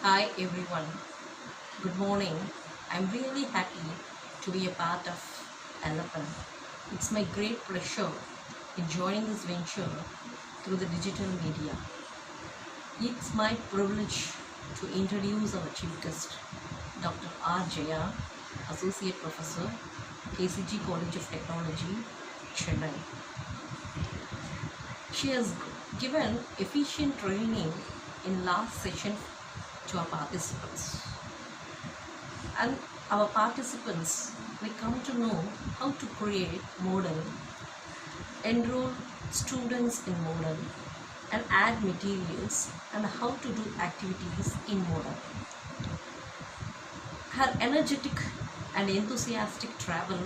Hi everyone, good morning. I'm really happy to be a part of Elephant. It's my great pleasure in joining this venture through the digital media. It's my privilege to introduce our chief guest, Dr. R. Jaya, Associate Professor, KCG College of Technology, Chennai. She has given efficient training in last session to our participants. And our participants will come to know how to create model, enroll students in model, and add materials and how to do activities in model. Her energetic and enthusiastic travel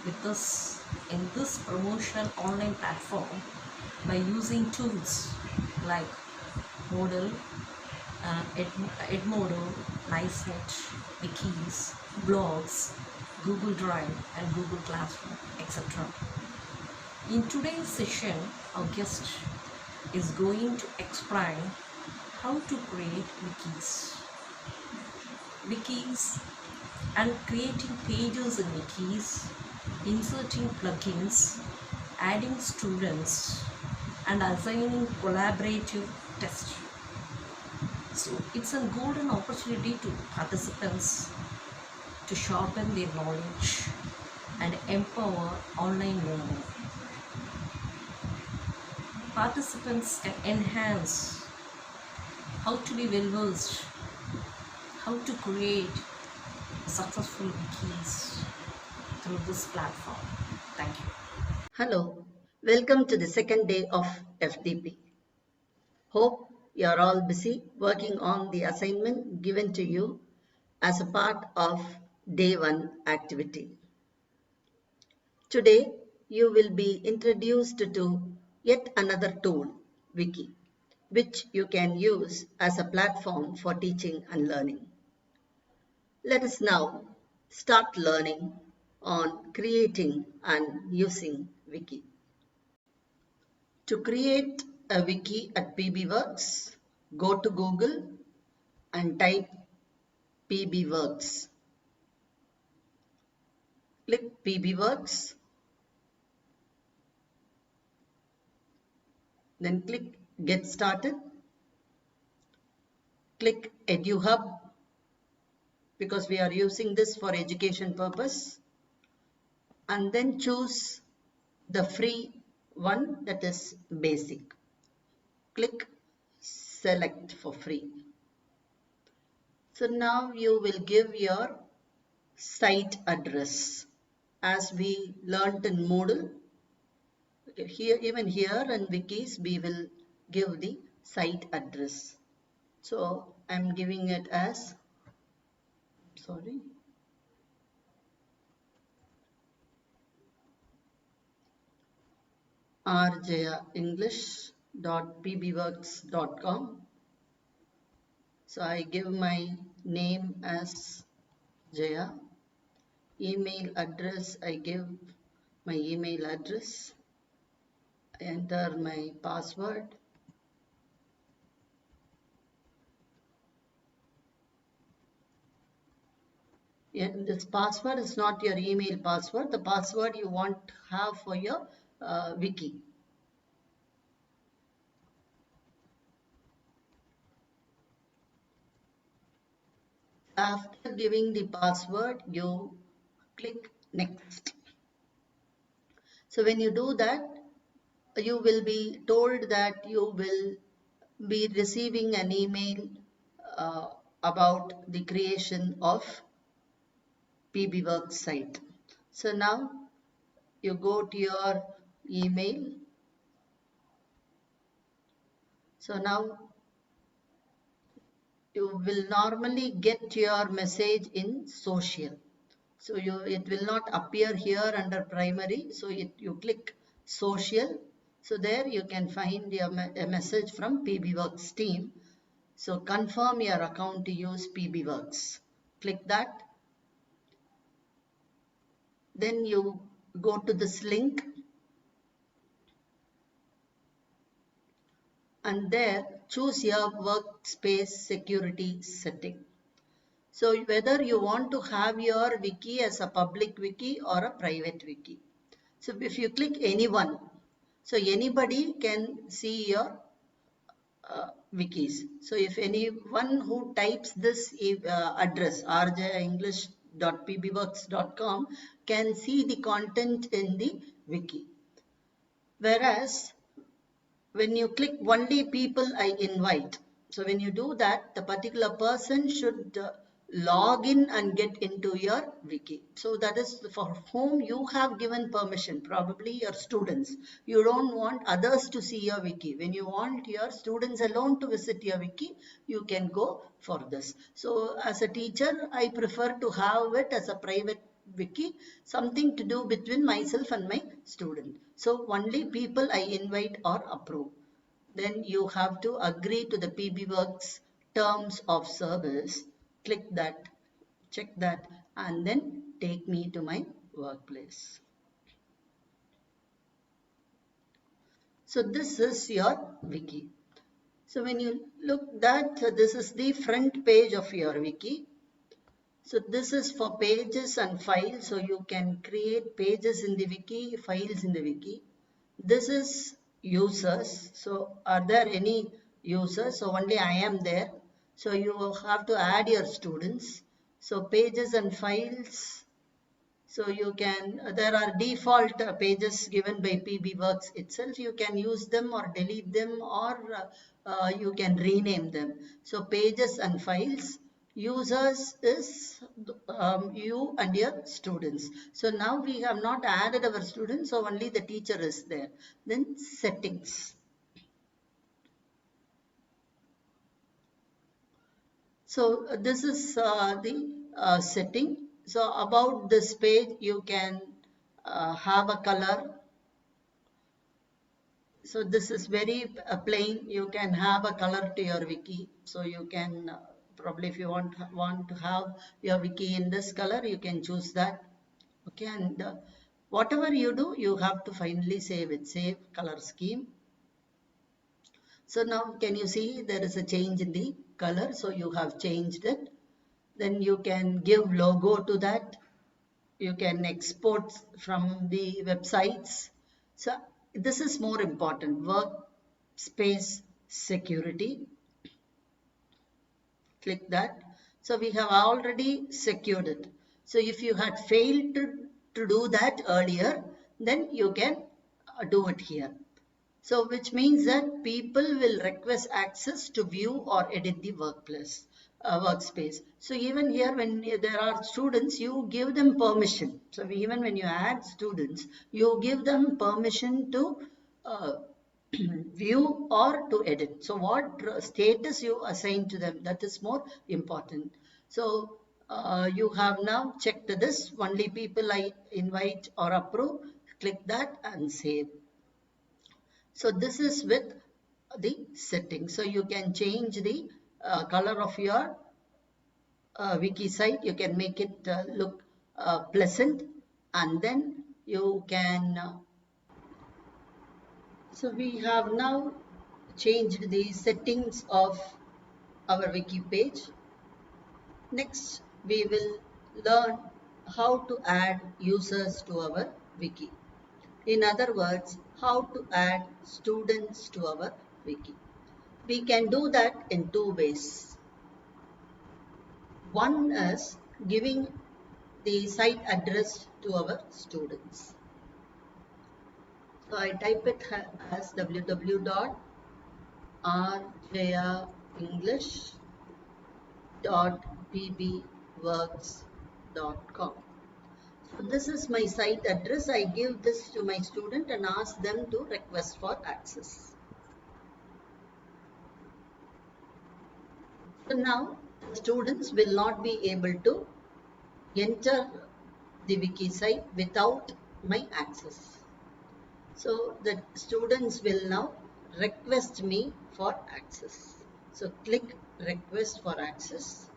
with us in this promotional online platform by using tools like Model, Edmodo, NiceNet, Wikis, blogs, Google Drive and Google Classroom, etc. In today's session, our guest is going to explain how to create wikis and creating pages in wikis, inserting plugins, adding students, and assigning collaborative tests. So it's a golden opportunity to participants to sharpen their knowledge and empower online learning. Participants can enhance how to be well versed, how to create successful wikis through this platform. Thank you. Hello, welcome to the second day of FDP. Hope you are all busy working on the assignment given to you as a part of day 1 activity. Today, you will be introduced to yet another tool, Wiki, which you can use as a platform for teaching and learning. Let us now start learning on creating and using Wiki. To create a wiki at PBWorks, go to Google and type PBWorks. Click PBWorks, then click Get Started. Click EduHub because we are using this for education purpose. And then choose the free one, that is basic. Click Select for free. So now you will give your site address. As we learnt in Moodle, here even here in wikis we will give the site address. So I'm giving it as rjaenglish.pbworks.com. So I give my name as Jaya. Email address, I give my email address. I enter my password. This password is not your email password, the password you want to have for your wiki. After giving the password, you click next. So when you do that, you will be told that you will be receiving an email uh, about the creation of PBWorks site. So now you go to your email. So now you will normally get your message in social. So it will not appear here under primary. So you click social. So there you can find a message from PBWorks team. So confirm your account to use PBWorks. Click that. Then you go to this link. and there choose your workspace security setting. So whether you want to have your wiki as a public wiki or a private wiki. So if you click anyone, so anybody can see your wikis. So if anyone who types this address rjenglish.pbworks.com can see the content in the wiki. Whereas when you click only people I invite, so when you do that, the particular person should log in and get into your wiki. So that is for whom you have given permission, probably your students. You don't want others to see your wiki. When you want your students alone to visit your wiki, you can go for this. So as a teacher, I prefer to have it as a private wiki, something to do between myself and my student. So only people I invite or approve. Then you have to agree to the PBWorks terms of service. Click that, check that, and then take me to my workplace. So this is your wiki. So when you look that, this is the front page of your wiki. So this is for pages and files. So you can create pages in the wiki, files in the wiki. This is users. So are there any users? So only I am there. So you have to add your students. So pages and files. So you can, there are default pages given by PBWorks itself. You can use them or delete them, or you can rename them. So pages and files. Users is you and your students. So now we have not added our students, so only the teacher is there. Then settings. So this is the setting. So about this page, you can have a color. So this is very plain. You can have a color to your wiki. So you can probably, if you want to have your wiki in this color, you can choose that. Okay, and whatever you do, you have to finally save it. Save color scheme. So now can you see there is a change in the color? So you have changed it. Then you can give logo to that. You can export from the websites. So this is more important. Workspace security. Click that. So we have already secured it. So if you had failed to do that earlier, then you can do it here. So which means that people will request access to view or edit the workspace. So even here when there are students, you give them permission. So even when you add students, you give them permission to uh, view or to edit. So what status you assign to them, that is more important. So you have now checked this, only people I invite or approve, click that and save. So this is with the settings. So you can change the color of your wiki site. You can make it look pleasant, and then you can. So we have now changed the settings of our wiki page. Next, we will learn how to add users to our wiki. In other words, how to add students to our wiki. We can do that in two ways. One is giving the site address to our students. So I type it as www.rjenglish.pbworks.com. So this is my site address. I give this to my student and ask them to request for access. So now students will not be able to enter the wiki site without my access. So the students will now request me for access. So click request for access.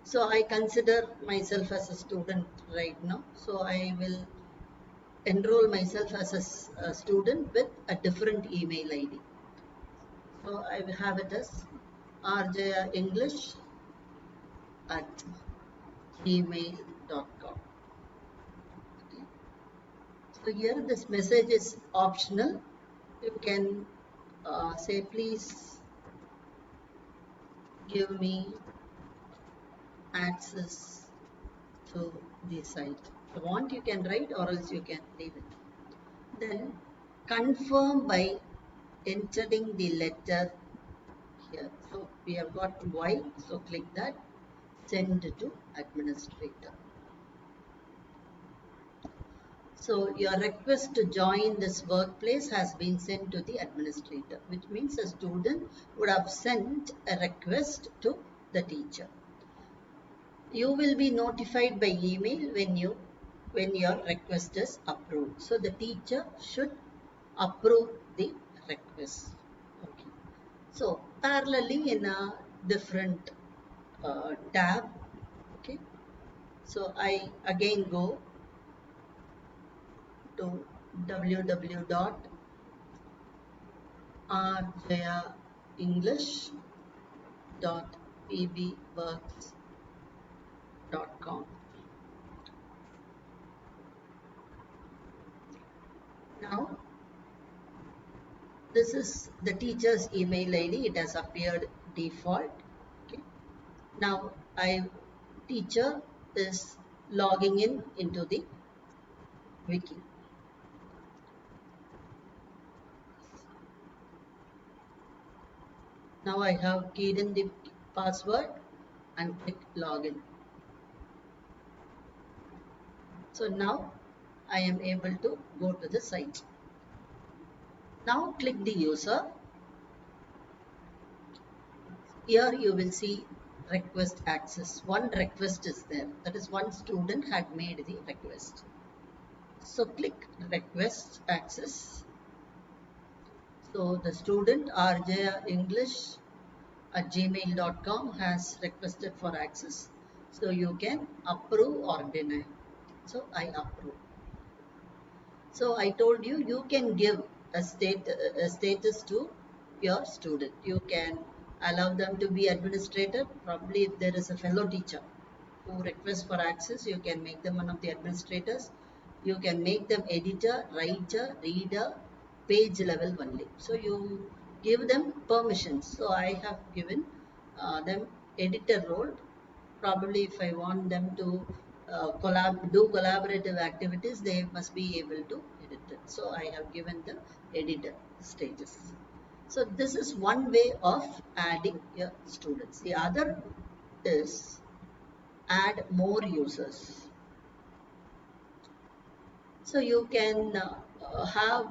So I consider myself as a student right now. So I will enroll myself as a student with a different email ID. So I will have it as rjenglish at gmail.com. Okay. So here this message is optional. You can say please give me access to the site. If you want, you can write, or else you can leave it. Then confirm by entering the letter here. So we have got Y, so click that, send to administrator. So your request to join this workplace has been sent to the administrator, which means a student would have sent a request to the teacher. You will be notified by email when your request is approved. So the teacher should approve the request. Okay. So parallelly in a different tab. Okay. So I again go to www.rjaenglish.pbworks.com. Now this is the teacher's email ID. It has appeared default. Okay. Now teacher is logging in into the wiki. Now I have keyed in the password and click login. So now I am able to go to the site. Now click the user. Here you will see request access. One request is there. That is, one student had made the request. So click request access. So the student RJ English at gmail.com has requested for access. So you can approve or deny. So I approve. So I told you, you can give a status to your student. You can allow them to be administrator. Probably if there is a fellow teacher who requests for access, you can make them one of the administrators. You can make them editor, writer, reader, page level only. So you give them permissions. So I have given them editor role. Probably if I want them to do collaborative activities, they must be able to edit it. So I have given the editor status. So this is one way of adding your students. The other is add more users. So you can have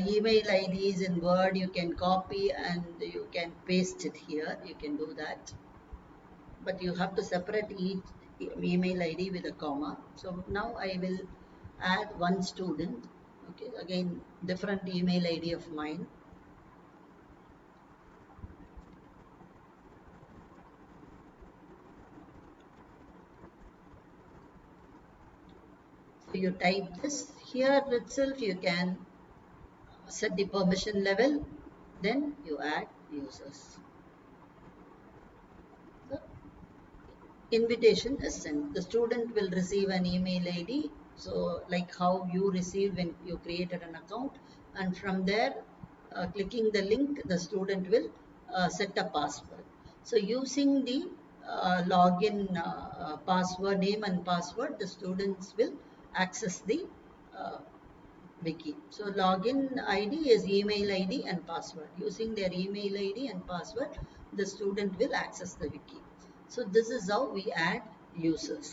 email IDs in Word, you can copy and you can paste it here. You can do that. But you have to separate each email ID with a comma. So now I will add one student. Okay, again, different email ID of mine. So you type this here itself, you can set the permission level, then you add users. So invitation is sent. The student will receive an email ID. So like how you received when you created an account, and from there, clicking the link, the student will set a password. So using the login password, name and password, the students will access the uh, wiki. So login ID is email ID and password. Using their email ID and password, the student will access the wiki. So this is how we add users.